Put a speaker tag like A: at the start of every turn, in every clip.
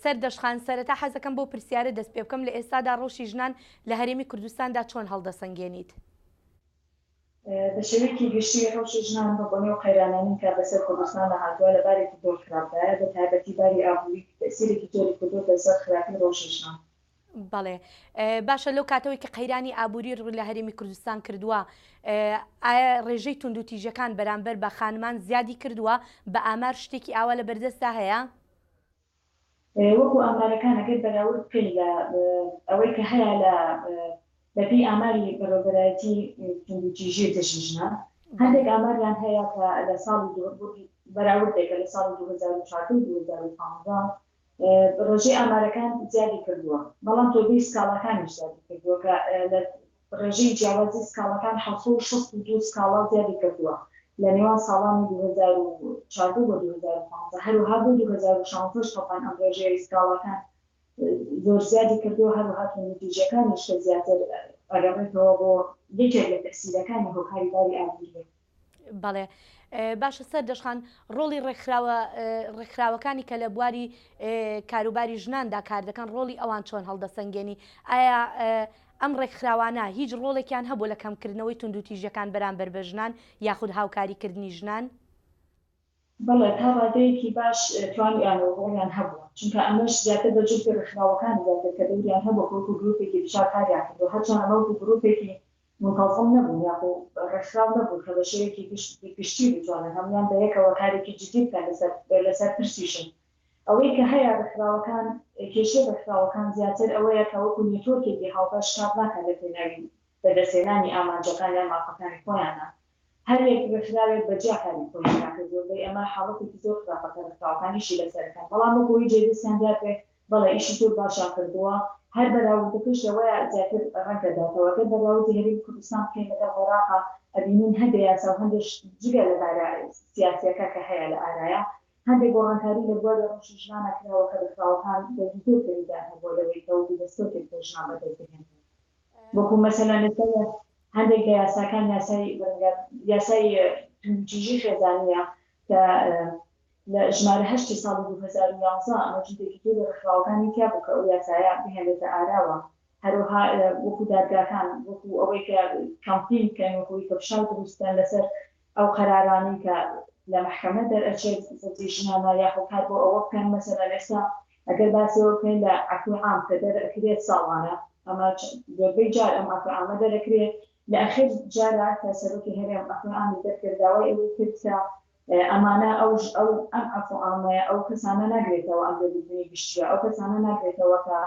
A: سەردەشخان سەرەتا حەزەکەم بۆ پرسیارە دەست پێ بکەم لە ئێستادا ڕۆژی ژنان لە هەرێمی کوردستاندا چۆن هەڵدەسەنگێنیت؟
B: بە شێوەیەکی گشتی ڕۆژی ژنان بە بۆنەی و قەیرانانی کە بەسەر کوردستان لە هاتووە لە بارێکی زۆر خراپدایە بە تایبەتی باری ئابووری تەسیرێکی زۆری کردووە لەسەر خراپی ڕۆژی ژنان.
A: بەڵێ باشە لەو کاتەوەی کە قەیرانی ئابووری لە هەرێمی کوردستان کردووە ئایا ڕێژەی توندوتیژەکان بەرامبەر بە خانمان زیادی کردووە بە ئامار شتێکی ئاوا لە بەردەستا هەیە؟
B: وەکو ئامارەکان ئەگەر بەراورد بکەین لە ئەوەی کە هەیە لە بەپێی ئاماری بەڕێوەبەرایەتی توندوتیژی دژی ژنان هەندێک ئاماریان هەیە کە لە ساڵی بەراوردێکە لە ساڵی 2014 ڕێژەی ئامارەکان زیادی کردووە بەڵام تۆبی سکاڵەکانی زیادی کردووە کە لە ڕێژەی جیاوازی سکاڵەکان 1962 سکاڵا زیادی کردووە لە نێوان ساڵانی 2014 بۆ 2015 هەروەها بۆ 2016 تۆپان ئەم ڕێژەی سکاڵەکان زۆر زیادی کردووە هەروەها توندوتیژەکانیش کە زیاتر ئەگەڕێتەوە بۆ یەکێک لە تەسیرەکانی هۆکاری باری ئابووری.
A: بەڵێ باشە سەردەشخان ڕۆڵی ڕێکخراوەکانی کە لە بواری کاروباری ژناندا کار دەکەن ڕۆڵی ئەوان چۆن هەڵدەسەنگێنی؟ ئایا ئەم ڕێکخراوانە هیچ ڕۆڵێکیان هەبوو لە کەمکردنەوەی توندوتیژەکان بەرامبەر بە ژنان یاخود هاوکاریکردنی ژنان؟
B: بەڵێ تا ڕادەیەکی باش توانیانەوە ڕۆڵیان هەبووە چونکە ئەمەش زیاتر بەجێ ڕێکخراوەکان زیاتر کە دەوریان هەبوو وەکو گروپێکی فشار کاریان کردووە هەرچەند ئەمە وەکو گروپێکی منتەظم نەبوو یاخۆ ڕێکخراو نەبوو کە بە شێوەیەکی گشتی بتوانن هەمویان بە یەکەوە کارێکی جدی بکەن لەسەر پرسیشن. ئەوەی کە هەیە ڕێکخراوەکان کێشەی ڕێکخراوەکان زیاتر ئەوەیە کە وەکو نێتۆرکێکی هاوبەش کار ناکەن لە پێناوی بەدەستهێنانی ئامانجەکان یان مافەکانی خۆیانە هەرێک ڕێکخراوێک بەجیاکاری خۆی ناکرد زۆربەی ئەمە حاڵەتێکی زۆر خراپەکە ڕێکخراوەکانیشی لەسەرەکان بەڵام وەکەوەی جێدەستیان دەبێ بەڵێ ئیشی زۆر باشا کردووە هەر بەراوردەکەش لەوەیە زیاتر ڕەنگەداتەوە گەر بەراوردی هەرێمی کوردستان بکەین لەگەڵ عێراقا ئەبینین هەندێک یاسا و هەندێک جگە لە دارا سیاسیەکە کە هەیە لە ئارایە هەندێک گۆڕانکاری لە بواری ڕۆژی ژنانە کراوە کە ڕێکخراوەکان زۆر پێویستیان هەبووە لەوەی کەوتی دەستۆرێک بۆ ژنان بەدەستبهێنن وەکو مەسەلەن هەندێک لە یاساکان یاسای توندوتیژی خێزانیە کە لە ژمارە 8 ساڵی 2011 ئەمە جدێکی زۆر لە ڕێکخراوەکانی تیا بوو کە ئەو یاسایە بهێنێتە ئاراوە هەروەها وەکو دادگاکان وەکو ئەوەی کە کامپین بکەن وەکوی کە فشار دروستکەن لەسەر ئەو قەرارانی کە لە محکەمە دەرئەچێت سەرجەی ژنانە یاخۆ کار بۆ ئەوە بکەن مەسەلەن ئێستا ئەگەر باسیەوە بکەین لە عەفوی عام کە دەرئەکرێت ساڵانە ئەمە زۆربەی جار ئەم عەفوی عامە دەرەکرێت لە ئەخیر جارە کە سەرۆکی هەرێم عەفوی عامی دەرکرداوای ئەوەی کرد کە ئەمانە ئەم عەفو عامەیە ئەو کەسانە ناگرێتەوە ئەم دەبوونی گشتیە ئەو کەسانە ناگرێتەوە کە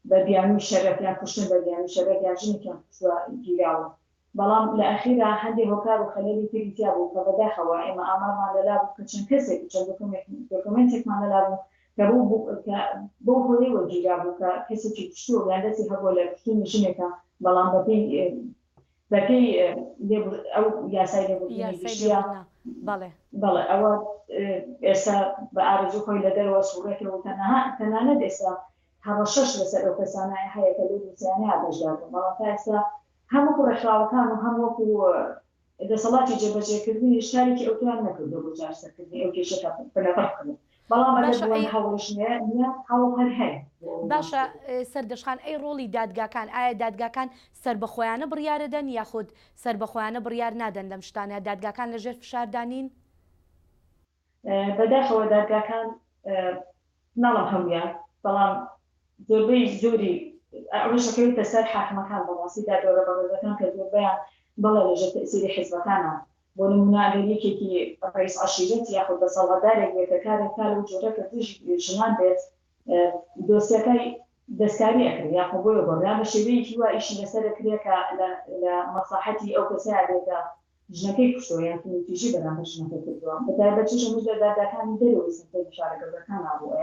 B: بە بیانووی شەرەفیان کوشتن بە بیانووی شەرەفیان ژنێکیان کوشتووە گیراوە بەڵام لە ئەخیرا هەندێک هۆکار و خەلەلی تری تیا بوو کە بەداخەوە ئێمە ئامارمان لەلا بوو کە چەند کەسێک چەند دۆکومنتێکمان لەلا بوو کە بۆ هۆی وەگیرا بوو کە کەسێکی کوشتووە یان دەستی هەبووە لە کوشتنی ژنێکە بەڵام بەپێی ئەو یاسای لێبوردنی گشتیە بەڵێ ئەوە ئێستا بە ئارەزوو خۆی لە دەرەوە سوورەکەەوە تەنانەت ئێستا هەڕەشەش لەسەر ئەو کەسانە هەیە کە لێ دووسیانەیە بەشداربوون بەڵام تا ئێستا هەموو ڕێکخراوەکان و هەم وەکو دەسەڵاتی جێبەجێکردنی شارێکی ئەوتوان نەکردو بۆ جارسەرکردنی ئەو کێشەکە بنەبڕکردن بەڵام هەوڵشنەیە هەوڵ هەر هەیە.
A: باشە سەردەشخان ئەی ڕۆڵی دادگاکان ئایا دادگاکان سەر بەخۆیانە بڕیارەدەن یاخود سەر بەخۆیانە بڕیار نادەن لەم شتانە دادگاکان لەژێر فشاردانین؟
B: بەداخەوە دادگاکان ناڵم هەمویان بەڵام زۆربەی زۆری ڕژەکەویتە سەر حاکمەکان بەڕاستی دادوەرە بەڕێزەکان کە زۆربیان بەڵێ لەژێر تەئسیری حیزبەکانە بۆ نمونە ئەگەر یەکێکی ڕئیس عەشیرەت یاخود دەسەڵاتدارێک بێت کە کارێکا لەو جۆرە کە تووشی ژنان بێت دۆسیەکەی دەستکاری ئەکرێت یاخۆ بۆیە بڕیان بە شێوەیەکی وا ئیشی لەسەر دەکرێت کە لە مەساحەتی ئەو کەسەیە بێتە ژنەکەی کوشتەوە یان توندوتیژی بەرامبەر ژنەکەی کردووە بەتایبەتیش ئەمەش لە دادگاکانی دەرەوەی سەرەتای فشارەگەڕەکان هەبوو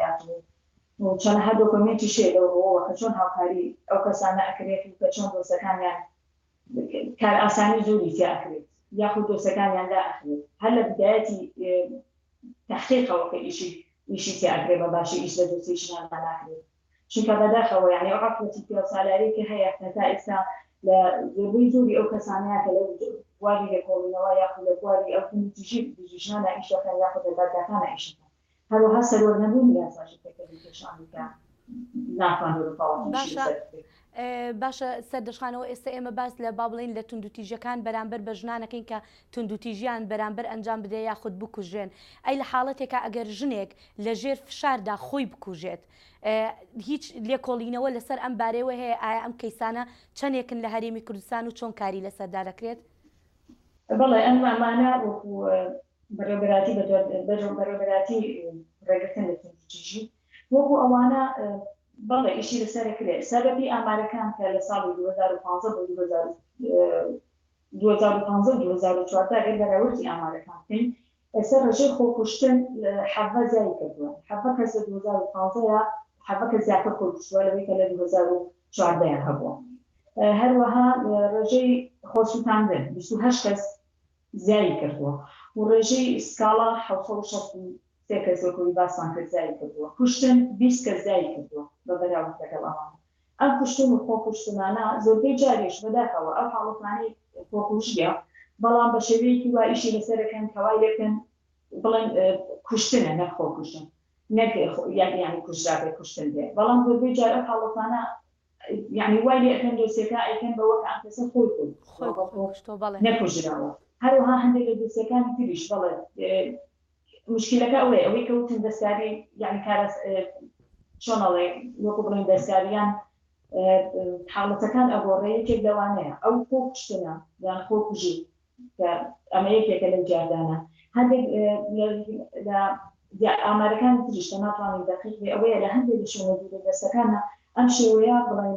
B: چەند هەر دۆکومنتی شێدەوە کە چۆن هاوکاری ئەو کەسانە ئەکرێت و کە چۆن دۆستەکانیان کار ئاسانی زۆری تیا ئەکرێت یاخود دۆستەکانیان لا ئەخرێت هەر لە بدایەتی تەحقیقەوە کە ئیشی تیا ئەکرێت بە باشی ئیش لە دۆستی ژناندا ناکرێت چونکە بەداخەوە یعنی ئەو عەقڵەتی پێ سالارەی کە هەیە تا ئێستا لە زۆربەی زۆری ئەو کەسانەیە کە لە بواری لێکۆڵینەوە یاخود لە بواری ئەو توندوتیژی ژنانە ئیشەکەن یاخود لە دادگاکانە ئیشەکەن هەروەها سەروەرنەبوونی یاساشی تێکەڵی کێشانی کە ناتوانێت ڕووپاڵەتی لەسەر بکرێت.
A: باشە سەردەشخانەوە ئێستا ئێمە باس لە با بڵین لە توندوتیژەکان بەرامبەر بە ژنانەکەین کە توندوتیژیان بەرامبەر ئەنجام بدە یاخود بکوژێن ئەی لە حاڵەتێکە ئەگەر ژنێک لە ژێر فشاردا خۆی بکوژێت هیچ لێکۆڵینەوە لەسەر ئەم بارەوە هەیە ئایا ئەم کەیسانە چەندێکن لە هەرێمی کوردستان و چۆن کاری لەسەردا دەکرێت؟
B: بەڵێ ئەم ئەمانە وەکو بەڕێوەبەراتی بەڕێوەبەراتی ڕێگرتن لە توندوتیژی وەکو ئەوانە بەڵێ ئیشی لەسەرکرێت سەبەبی ئامارەکان کە لە ساڵی 2015 بۆ 2014 ئەگەر بەراوردی ئامارەکان بکەین ئێستا ڕێژەی خۆکوشتن حەڤە زیای کردووە حەڤە کەس لە 2015 حەڤە کەس زیاتر خۆکوشتووە لەوەی کە لە 2014 هەبووە. هەروەها ڕێژەی خۆسووتاندن 28 کەس زیای کردووە و ڕێژەی سکاڵا 763 کەس وەکوی باسان کرد زیای کردووە کوشتن 20 کەس زیای کردووە بە بەراورد لەگەڵ ئەوان. ئەم کوشتن و خۆکوشتنانە زۆربەی جاریش بەداخەوە ئەو حاڵەتانەی خۆکوژیە بەڵام بە شێوەیەکی وا ئیشی لەسەرەکەن کەوای لێکن بڵێن کوشتنە نەک خۆکوشتن نەک یانی کوژرا بێ کوشتن بێ بەڵام زۆربەی جار ئەو حاڵەتانە یعنی وای لێ ئەەکەن دۆسیەکە ئەیکەن بەوە کە ئەم کەسە خۆی نەکوژراوە. هەروەها هەندێک لە دۆسیەکانی تریش بەڵێ مشکلەکە ئەوەیە کە وتن دەستکاری یعنی کارە چۆنەڵێ وەکو بڵێن دەستکاریان حاڵەتەکان ئەگۆڕێ یەکێک لەوانەیە ئەو خۆکوشتنە یان خۆکوژی کە ئەمە یەکێکە لە جاردانە هەندێک لە ئامارەکان تریش کە ناتوانین دەقیق بێ ئەوەیە لە هەندێک لە شوێنە دوورە دەستەکانە ئەم شێوەیە بڵێن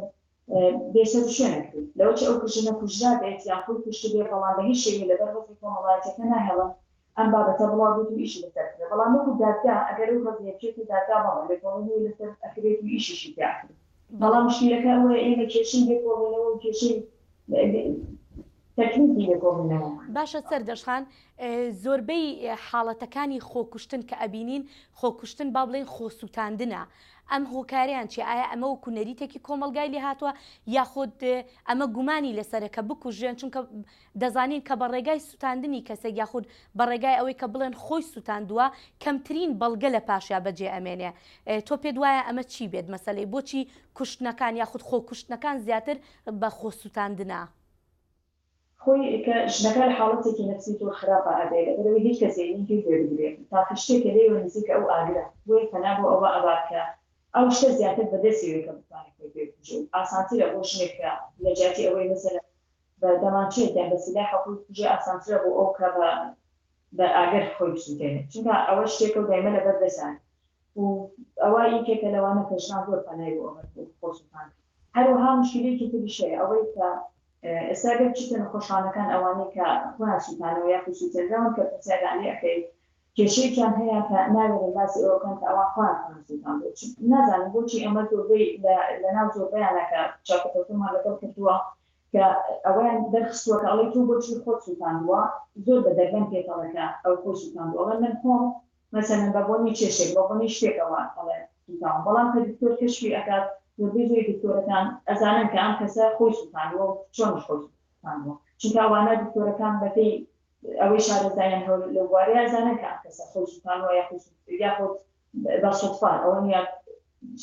B: بێسەر شوێنەکرێت لەوە ئەو کوژنە کوژرا بێت یان خۆی کوشت بێ بەڵام بە هیچ شێوەیە لەبەر ڕۆژی کۆمەڵایەتەکە ناهێڵن ئەم بابەتە بڵاو بێت و ئیشی لەسەرکرێت بەڵام وەکو دادگا ئەگەر ئەو ڕۆژێکی دادگا بەڵام لێکۆڵینەوەی لەسەر ئەکرێت و ئیشیشی تیاکرێت بەڵام مشکلەکە ئەوەیە ئێمە کێشەی لێکۆڵینەوە و کێشەی تەکنیکی لێکۆڵینەوە.
A: باشە سەردەشخان زۆربەی حاڵەتەکانی خۆکوشتن کە ئەبینین خۆکوشتن با بڵێن خۆسووتاندنە ئەم هۆکاریان چی ئایا ئەمە وەکو نەریتێکی کۆمەلگای لێ هاتووە یاخود ئەمە گومانی لەسەرە کە بکوژێن چونکە دەزانین کە بە ڕێگای سووتاندنی کەسێک یاخود بە ڕێگای ئەوەی کە بڵێن خۆی سووتاندووە کەمترین بەڵگە لە پاشیا بەجێ ئەمێنێ تۆ پێت وایە ئەمە چی بێت مەسەلەی بۆچی کوشتنەکان یاخود خۆکوشتنەکان زیاتر بە خۆسووتاندنە؟
B: خۆی کە ژنەکە لە حاڵەتێکی نەفسی تۆ خراپە ئەبێت لەبەرەوەی هیچ کەسێکی دەرگرێت تاکە شتێکە لێوە نزیکە ئەو ئاگرە بۆیە پەنا بۆ ئەوە ئەواتکە ئەو شتە زیاتر بەدەستیەوەی کە بتوانێت پێ ئاسانترە بۆ شنێکە لە جاتی ئەوەی مەسەلە بە دەمانچێتیان بە سیلای حەقوی کوژێ ئاسانترە بۆ ئەو کە بە ئاگەر خۆی بسووتێنێت چونکە ئەوە شتێکە و دایمە لەبەر دەسان و ئەوە یەکێکە لەوانە کە ژنان زۆر پەنای بۆ ئەمە خۆسووتان. هەروەها مشکلەیەکی تریشەیە ئەوەی کە ئێستا گەر بچیتە نەخۆشخانەکان ئەوانەی کە خۆیان سووتانەوە یا سووتێنراون کە پرسیارانی ئەەکەی کێشەیەکیان هەیە کە ناوێنن باسی ئەوەکەن کە ئەوان خۆیان سووتان بۆچی نازانم بۆچی ئەمە زۆربەی لەناو زۆربەیانە کە چاکەتەوتمان لەگەڵ کردووە کە ئەوەیان دەرخستووە کە ئەڵێ تۆ بۆچی خۆت سووتاندووە زۆر بە دەربەن پێکەڵەکە ئەو خۆی سووتاندووە ئەڵێ من خۆم مەسەلەن بە بۆنی کێشێک بە بۆنی شتێکەوە ئەڵێ سووتاوە بەڵام کە دکتۆر کەشفی ئەکات زۆربەی زۆری دکتۆرەکان ئەزانن کە ئەم کەسە خۆی سووتاندووە و چۆنش خۆی سووتاندووە چونکە ئەوانە دکتۆرەکان بەپێی ئەوەی شارەزایان هەول لە بوارەیە ئەزانن کە ئەم کەسە خۆی سووتاندووە یاخود بە سوتفان ئەوە نیە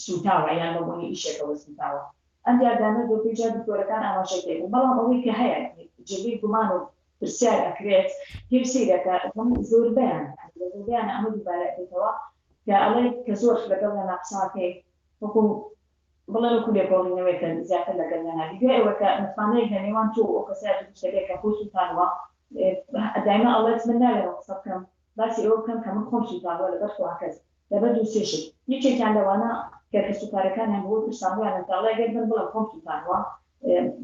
B: سووتاوە یان بە بۆنی ئیشێکەوە سووتاوە ئەم دیاردانە زۆربەی جار دکتۆرەکان ئاماژەکەن بەڵام ئەوەی کە هەیە جێگەی گومان و پرسیار ئەکرێت هیچ سیرەکە زۆربیان ئەمە دووبارەکەیتەوە کە ئەڵێ کە زۆر لەگەڵ لە ناقساکەی وەکو بڵێن وەکو لێکۆڵینەوەی کە زیاتر لەگەڵ لەناوی دوای ئەوە کە متمانەیەک لە نێوان تۆ ئەو کەسایەت شتێک کە خۆی سووتاندووە دایما ئەڵێت من ناوێنەوە قسە بکەم باسی ئەوە بکەم کە من خۆم سووتاندووە لەبەر خواکەس لەبەر دوو سێشت یەکێکیان لەوانە کە کەسوکارەکانیان بۆ پرسانویان ئەتاڵای گەر من بڵێم خۆم سووتاندووە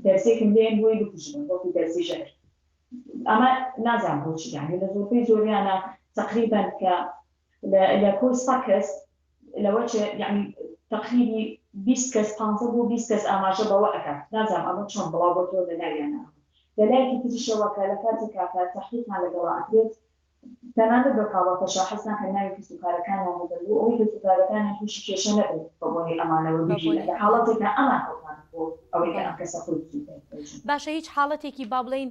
B: دەرسێکم لێن بۆی بکوژن وەکو دەرسی ژەهر ئەمە نازانم بۆچی یانی لە زۆربەی زۆریانە تقریبا کە لە کۆی 100 کەس لەوە یعنی تقریبی 20 کەس 15 بۆ 20 کەس ئاماژە بەوە ئەکات نازانم ئەمە چۆن بڵاو بۆ تۆ لەناویانە لەلایەکی تریشەوە کە لە کاتی کاکە تەحقیقمان لەگەڵ ئەکرێت تەنانەت بە کاڵەتە شاحس ناکەن ناوی کەسوکارەکانیان هەبوو ئەوەی کەسوکارەکانیان تووشی کێشە نەبێت بە بۆنی ئەمانەوە بژینە لە حاڵەتێکە ئەمان هەڵتان بۆ ئەوەی کە ئەم کەسە خۆی بچیت.
A: باشە هیچ حاڵەتێکی با بڵێن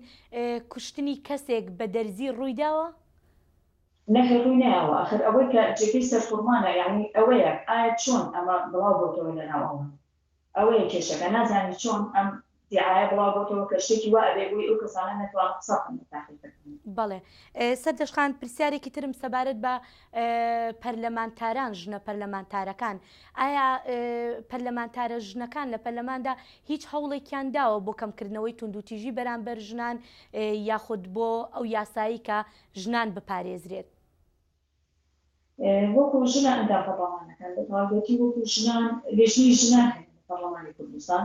A: کوشتنی کەسێک بە دەرزی ڕووی داوە؟
B: نەخێڕووی نایەوە ئەخر ئەوەی کە جێگەی سەرفڕمانە یعنی ئەوەیە ئایا چۆن ئەمە بڵاو بۆتەوە لەناوەوە ئەوەیە کێشەکە نازانی چۆن ئەم دیعاە بڵاو بۆتەوە کە شتێکی وا ئەبێ بووی ئەو کەسانە نەتوانن قسە بکەن لە تاقیکردن.
A: بەڵێ سەردەشخان پرسیارێکی ترم سەبارەت بە پەرلەمانتاران ژنە پەرلەمانتارەکان ئایا پەرلەمانتارە ژنەکان لە پەرلەماندا هیچ هەوڵێکیان داوە بۆ کەمکردنەوەی توندوتیژی بەرامبەر ژنان یاخود بۆ ئەو یاسایی کە ژنان بپارێزرێت؟
B: وەکو ژنە ئەندا پەرلەمانەکان بە تایبەتی وەکو ژنان لێژنی ژنان هەن لە پەرلەمانی کوردستان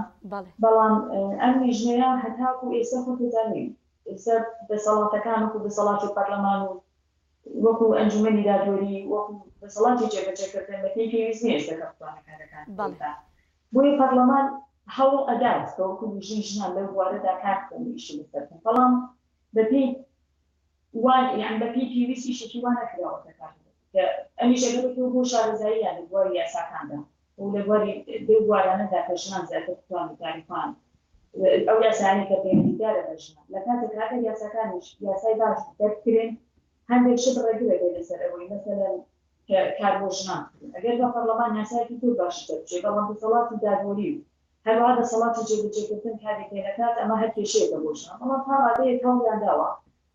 B: بەڵام ئەم لیژنەیە هەتاکو ئێستا خۆت دەزانین ئێستا دەسەڵاتەکان وەکو دەسەڵاتی پەرلەمان و وەکو ئەنجومەنی دادوەری وەکو دەسەڵاتی جێبەجێکردن بەپێی پێویست نیە ئێستا کە بتوانەکانەکان بۆیە پەرلەمان هەوڵ ئەدات کە وەکو لیژنی ژنان لەو بوارەدا کار بکەن و ئیشی لەسەر بکەن بەڵام بەپێی وان یان بەپێی پێویست ئیشێکی وا نەکراوە کار ئەمیش ئەگەر بۆ شارەزایی یان لە بواری یاساکاندا و لە بواری دەو بوارانەدا کە ژنان زیاتر بتوانن تاریفان ئەو یاسانی کە پەیوەندیدارە بە ژنان لە کاتێک کاتە یاساکانیش یاسای باش دەربکرێن هەندێک شت ڕێگرە بێت لەسەر ئەوەی مەسەلەن کار بۆ ژنان ئەگەر بە پەرلەمان یاسایەکی زۆر باشی دەربچێت بەڵام دەسەڵاتی دادوەری و هەروەها دەسەڵاتی جێبەجێکردن کارێک پێ نەکات ئەمە هەر کێشەیەکە بۆ ژنان بەڵام تا ڕادەیەک هەوڵیان داوە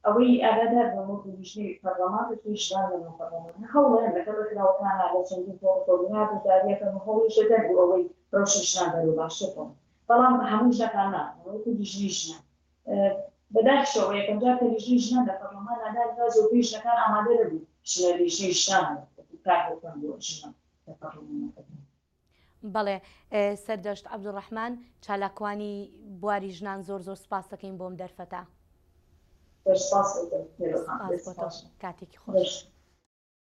B: ئەوەی ئاگادار بە وەکو لیژنەی پەرلەمان توی ژنان لەنێو پەرلەمان هەوڵیان لەگەڵ ڕێکخراوەکانە لە چەندین تۆڕۆکۆبوونا دەداریەکەن و هەوڵیش دەدەن بۆ ئەوەی ڕەوشی ژنان بەرەو باشتر بوون بەڵام هەموو ژنەکان نا وەکو لیژنی ژنان بەداخشەوە یەکەم جار کە لیژنی ژنان لە پەرلەمان ئاگادار زۆربەی ژنەکان ئامادە نەبوون لە لیژنی ژنان کار بکەن بۆ ژنان لە پەرلەمانەکەن.
A: بەڵێ سەردەشت عەبدوڕەحمان چالاکوانی بواری ژنان زۆر زۆر سپاس دەکەین بۆم دەرفەتە.
B: سپاس کاتێکی خۆش.